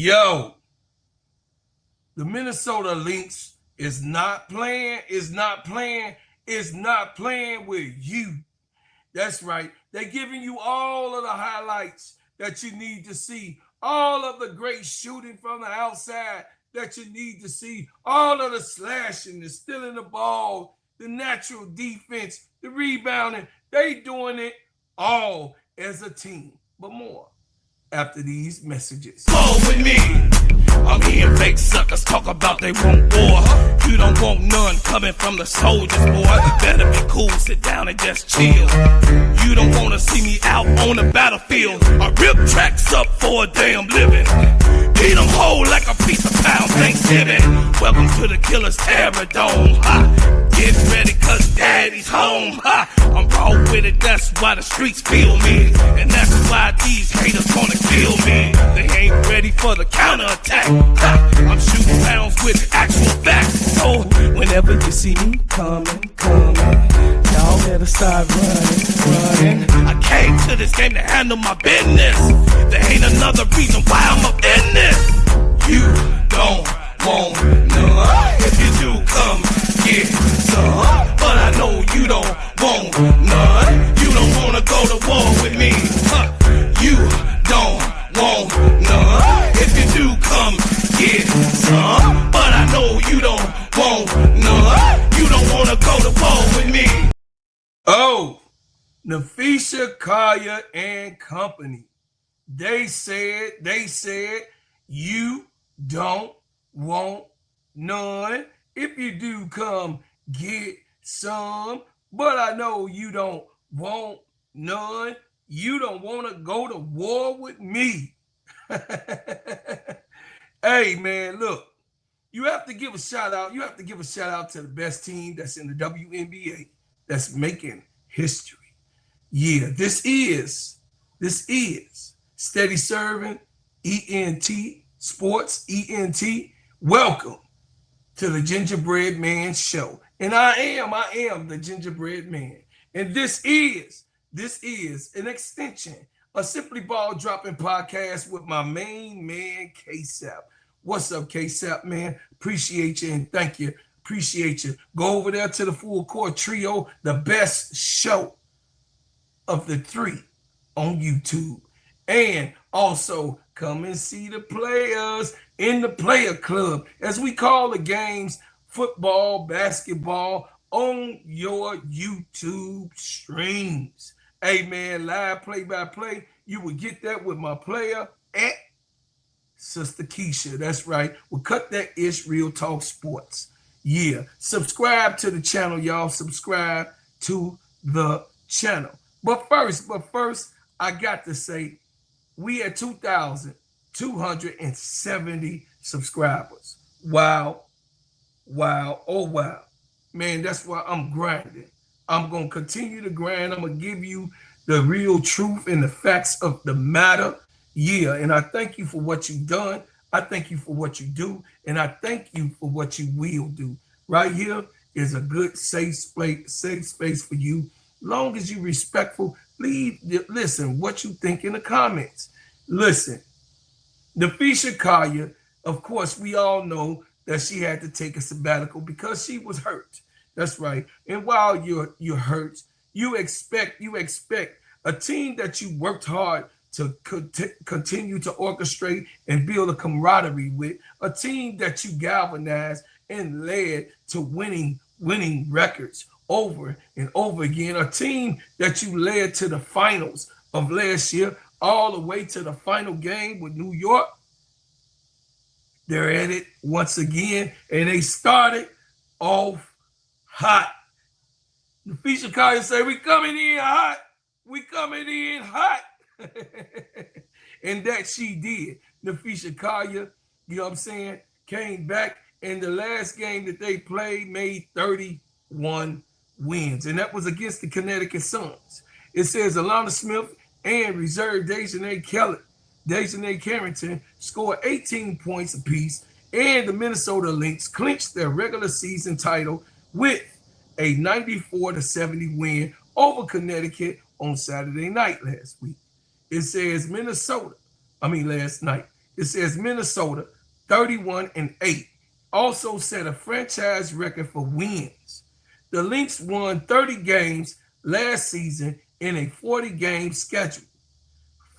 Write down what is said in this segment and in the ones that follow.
Yo, the Minnesota Lynx is not playing with you. That's right. They're giving you all of the highlights that you need to see, all of the great shooting from the outside that you need to see, all of the slashing, the stealing the ball, the natural defense, the rebounding. They doing it all as a team, but more after these messages. Fall with me. I'm hearing fake suckers talk about they want war. You don't want none coming from the soldiers, boy. Better be cool, sit down and just chill. You don't wanna see me out on the battlefield. I rip tracks up for a damn living. Beat them whole like a piece of pound Thanksgiving. Welcome to the Killer's Terror Dome. Ha. Get ready cause daddy's home. Ha. I'm raw with it, that's why the streets feel me. And that's why these haters wanna kill me. They ain't ready for the counterattack. Ha. I'm shooting rounds with actual facts. So whenever you see me coming, y'all better start running. I came to this game to handle my business. There ain't another reason why I'm up in this. You don't want none. If you do, come get some. But I know you don't want none. You don't wanna go to war with me. You don't want none. If you do, come get some. But I know you don't want none. You don't wanna go to war with me. Oh, Napheesa Collier and company. They said you don't want none. If you do, come get some. But I know you don't want none. You don't want to go to war with me. Hey, man, look. You have to give a shout out. You have to give a shout out to the best team that's in the Wnba that's making history. Yeah, this is Steady Serv'n, ENT, Sports, ENT. Welcome to the Gingerbread Man Show. And I am the Gingerbread Man. And this is an extension of Simply Ball Dropping Podcast with my main man, KEYSHA. What's up, KEYSHA, man? Appreciate you and thank you. Appreciate you. Go over there to the Full Court Trio, the best show of the three on YouTube. And also come and see the players in the player club, as we call the games, football, basketball, on your YouTube streams. Hey, man, live play-by-play. You will get that with my player at Sister KEYSHA. That's right. We'll cut that ish, Real Talk Sports. Yeah. Subscribe to the channel, y'all. Subscribe to the channel. But first, I got to say, we at 2,270 subscribers. Wow. Oh, wow. Man, that's why I'm grinding. I'm going to continue to grind. I'm going to give you the real truth and the facts of the matter. Yeah, and I thank you for what you've done. I thank you for what you do. And I thank you for what you will do. Right here is a good, safe space for you. Long as you're respectful, listen what you think in the comments. Listen, Napheesa Collier, of course, we all know that she had to take a sabbatical because she was hurt. That's right. And while you're hurt, you expect a team that you worked hard to continue to orchestrate and build a camaraderie with, a team that you galvanized and led to winning records over and over again, a team that you led to the finals of last year, all the way to the final game with New York. They're at it once again, and they started off hot. Napheesa Collier say, we coming in hot. We coming in hot. And that she did. Napheesa Collier, you know what I'm saying, came back, and the last game that they played made 31 wins, and that was against the Connecticut Suns. It says Alana Smith and reserve Dejanay Carrington scored 18 points apiece, and the Minnesota Lynx clinched their regular season title with a 94-70 win over Connecticut on Saturday night last night. It says Minnesota 31-8. Also set a franchise record for wins. The Lynx won 30 games last season in a 40-game schedule,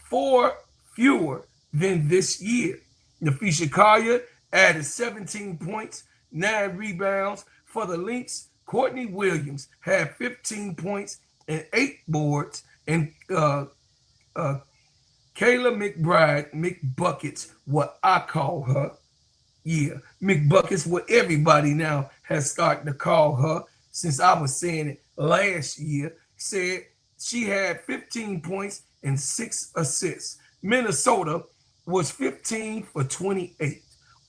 4 fewer than this year. Napheesa Collier added 17 points, 9 rebounds. For the Lynx, Courtney Williams had 15 points and 8 boards, and Kayla McBride, McBuckets, what I call her. Yeah, McBuckets, what everybody now has started to call her since I was saying it last year, said she had 15 points and 6 assists. Minnesota was 15 for 28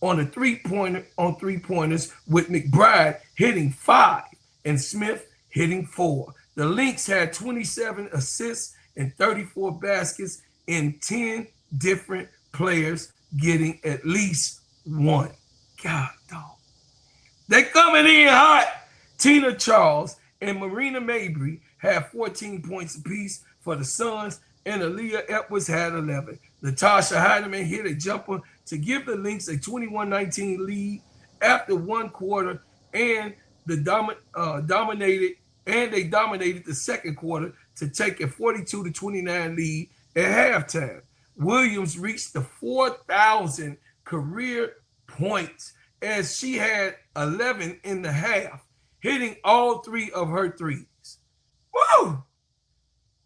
on a three-pointers, with McBride hitting 5 and Smith hitting 4. The Lynx had 27 assists and 34 baskets, in 10 different players getting at least one. God, dog. They coming in hot. Tina Charles and Marina Mabrey had 14 points apiece for the Suns, and Aaliyah Edwards had 11. Natasha Heidemann hit a jumper to give the Lynx a 21-19 lead after one quarter, and they dominated the second quarter to take a 42-29 lead at halftime. Williams reached the 4,000 career points as she had 11 in the half, hitting all 3 of her threes. Woo!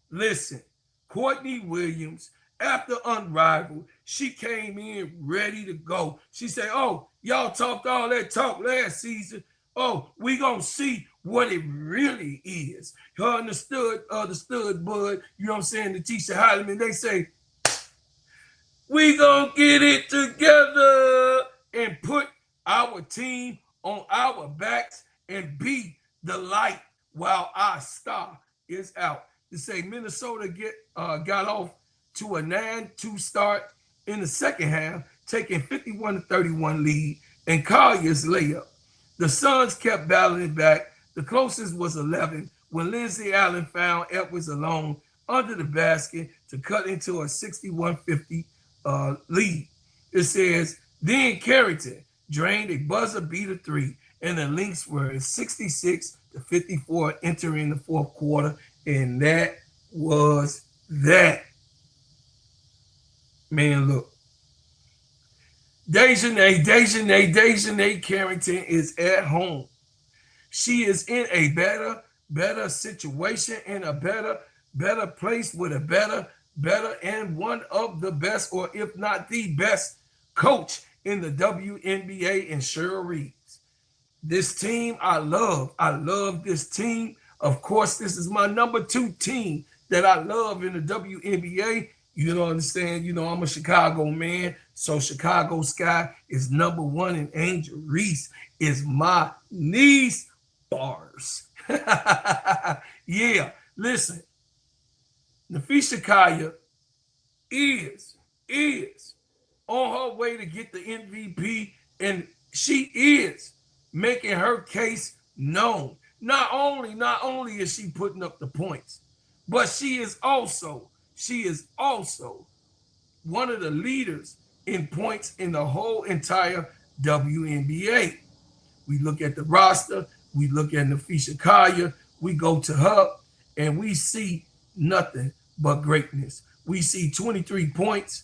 Listen, Courtney Williams, after Unrivaled, she came in ready to go. She said, oh, y'all talked all that talk last season. Oh, we gonna see what it really is. Her and the stud bud, you know what I'm saying, Napheesa Collier, they say, we gonna get it together and put our team on our backs and be the light while our star is out. To say Minnesota got off to a 9-2 start in the second half, taking 51-31 lead, and Collier's layup. The Suns kept battling back. The closest was 11 when Lindsay Allen found Edwards alone under the basket to cut into a 61-50 lead. It says, then Carrington drained a buzzer beater 3, and the Lynx were 66-54 entering the fourth quarter, and that was that. Man, look. Dejanay Carrington is at home. She is in a better situation, in a better place with a better, and one of the best, or if not the best, coach in the WNBA, in Cheryl Reeves. This team, I love this team. Of course, this is my number 2 team that I love in the WNBA. You know, understand, you know, I'm a Chicago man, so Chicago Sky is number 1, and Angel Reese is my niece. Bars. Yeah, listen, Napheesa Collier is on her way to get the MVP, and she is making her case known. Not only is she putting up the points, but she is also one of the leaders in points in the whole entire WNBA. We look at the roster, we look at Napheesa Collier, we go to her, and we see nothing but greatness. We see 23 points,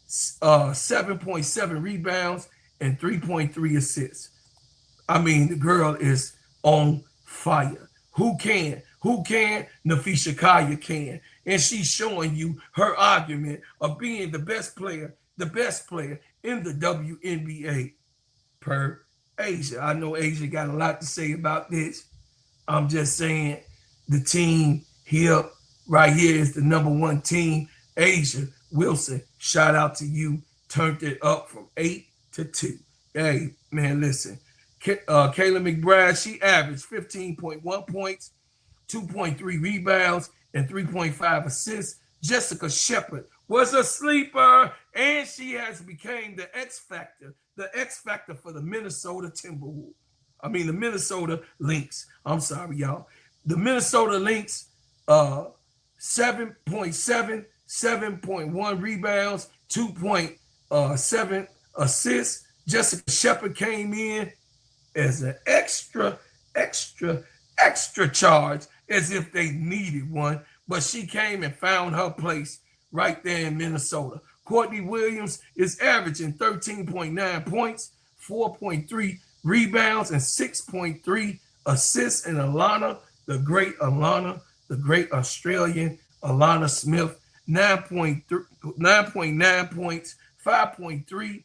7.7 rebounds, and 3.3 assists. I mean, the girl is on fire. Who can? Napheesa Collier can. And she's showing you her argument of being the best player in the WNBA per Asia. I know Asia got a lot to say about this. I'm just saying the team here, right here, is the number 1 team. Asia Wilson, shout out to you. Turned it up from 8 to 2. Hey, man, listen. Kayla McBride, she averaged 15.1 points, 2.3 rebounds, and 3.5 assists. Jessica Shepard was a sleeper, and she has become the X factor for the Minnesota Timberwolves. I mean, the Minnesota Lynx. I'm sorry, y'all. The Minnesota Lynx, 7.7, 7.1 rebounds, 2.8 7 assists. Jessica Shepard came in as an extra charge, as if they needed one, but she came and found her place right there in Minnesota. Courtney Williams is averaging 13.9 points, 4.3 rebounds, and 6.3 assists. And the great Australian Alana Smith, 9.9 points, 5.3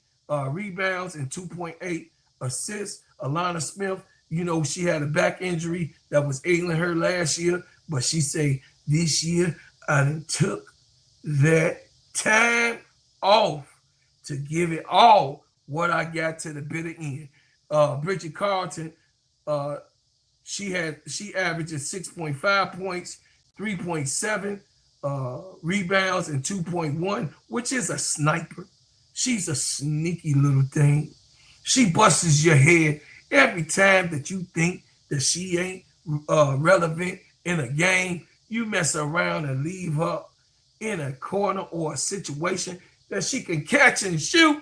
rebounds, and 2.8 assists. Alana Smith, you know, she had a back injury that was ailing her last year, but she said, this year I took that time off to give it all what I got to the bitter end. Bridget Carlton, she averages 6.5 points, 3.7 rebounds, and 2.1, which is a sniper. She's a sneaky little thing. She busts your head every time that you think that she ain't relevant in a game. You mess around and leave her in a corner or a situation that she can catch and shoot.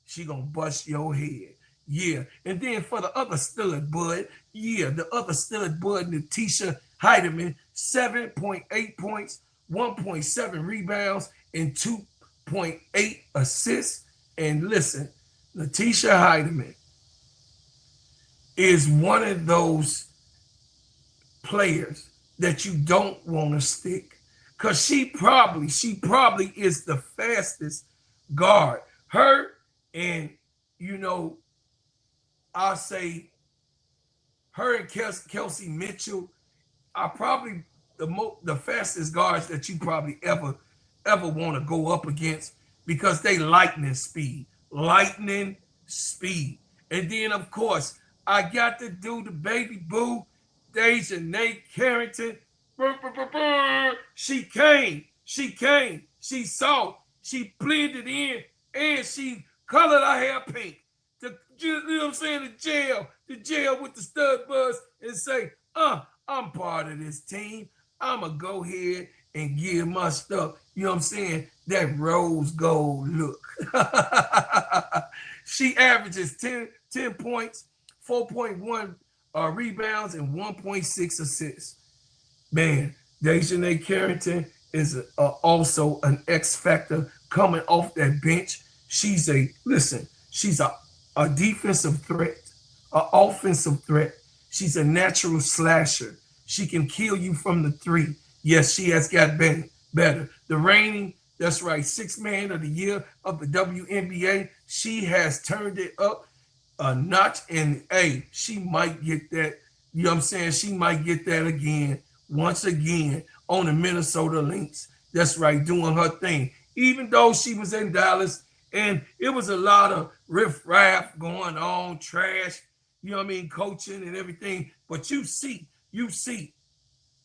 She gonna bust your head. Yeah. And then for the other stud bud, Napheesa Heidemann, 7.8 points, 1.7 rebounds, and 2.8 assists. And listen, Napheesa Heidemann is one of those players that you don't want to stick, because she probably is the fastest guard. Her and, you know, I'll say her and Kelsey Mitchell are probably the fastest guards that you probably ever want to go up against, because they lightning speed. And then, of course, I got to do the baby boo, Dejanay Carrington. She came, she saw, she blended in, and she colored her hair pink. You know what I'm saying? The jail with the stud buzz, and say, I'm part of this team. I'ma go ahead and give my stuff, you know what I'm saying, that rose gold look. She averages 10 points, 4.1 rebounds, and 1.6 assists. Man, Dejanay Carrington is also an X factor coming off that bench. She's a defensive threat, an offensive threat. She's a natural slasher. She can kill you from the three. Yes, she has got better. The reigning, that's right, sixth man of the year of the WNBA. She has turned it up a notch, and she might get that, you know what I'm saying? She might get that again, once again, on the Minnesota Lynx. That's right, doing her thing. Even though she was in Dallas, and it was a lot of riff-raff going on, trash, you know what I mean, coaching and everything. But you see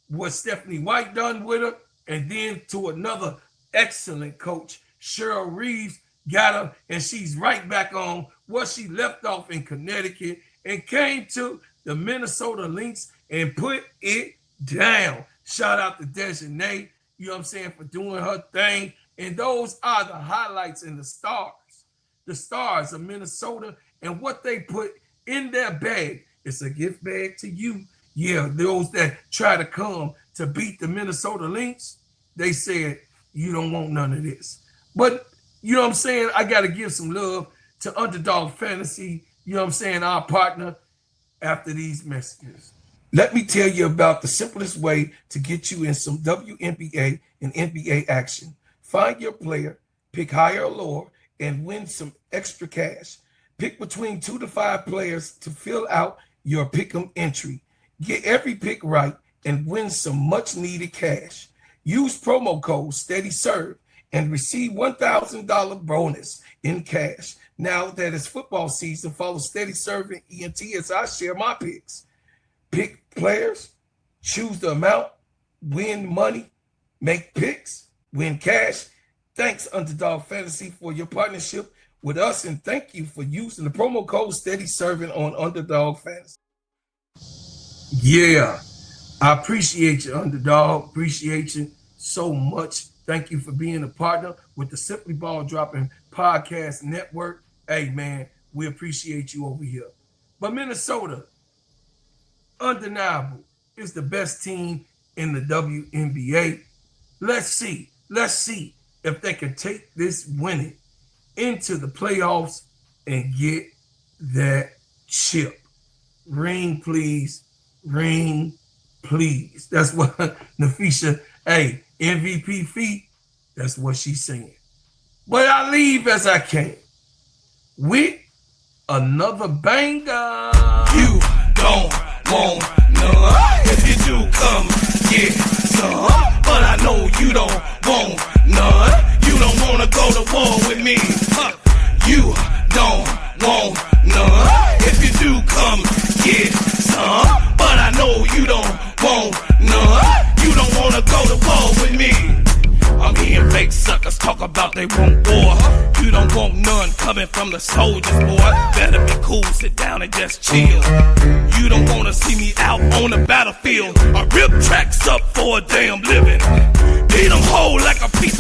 what Stephanie White done with her, and then to another excellent coach, Cheryl Reeves, got her, and she's right back on where she left off in Connecticut and came to the Minnesota Lynx and put it down. Shout out to Dejanay, you know what I'm saying, for doing her thing. And those are the highlights and the stars of Minnesota, and what they put in their bag. It's a gift bag to you. Yeah, those that try to come to beat the Minnesota Lynx, they said, you don't want none of this. But, you know what I'm saying, I got to give some love to Underdog Fantasy, you know what I'm saying, our partner, after these messages. Let me tell you about the simplest way to get you in some WNBA and NBA action. Find your player, pick higher or lower, and win some extra cash. Pick between 2 to 5 players to fill out your pick'em entry. Get every pick right and win some much needed cash. Use promo code SteadyServe and receive $1,000 bonus in cash. Now that it's football season, follow Steady Serv'n ENT as I share my picks. Pick players, choose the amount, win money, make picks, win cash. Thanks, Underdog Fantasy, for your partnership with us, and thank you for using the promo code Steady Serv'n on Underdog Fantasy. Yeah, I appreciate you, Underdog. Appreciate you so much. Thank you for being a partner with the Simply Ball Dropping Podcast Network. Hey, man, we appreciate you over here. But Minnesota, undeniable, is the best team in the WNBA. Let's see if they can take this winning into the playoffs and get that chip. Ring, please. Ring, please. That's what Napheesa, hey, MVP fee, that's what she's saying. But I leave as I came with another banger. You don't want none. If you do, come get some. But I know you don't want none. You don't wanna go to war with me. You don't want none. If you do, come get some. But I know you don't want none. You don't wanna go to war with me. I'm hearing fake suckers talk about they want war. You don't want none coming from the soldiers, boy. Better be cool, sit down and just chill. You don't wanna see me out on the battlefield. I rip tracks up for a damn living. Beat them whole like a piece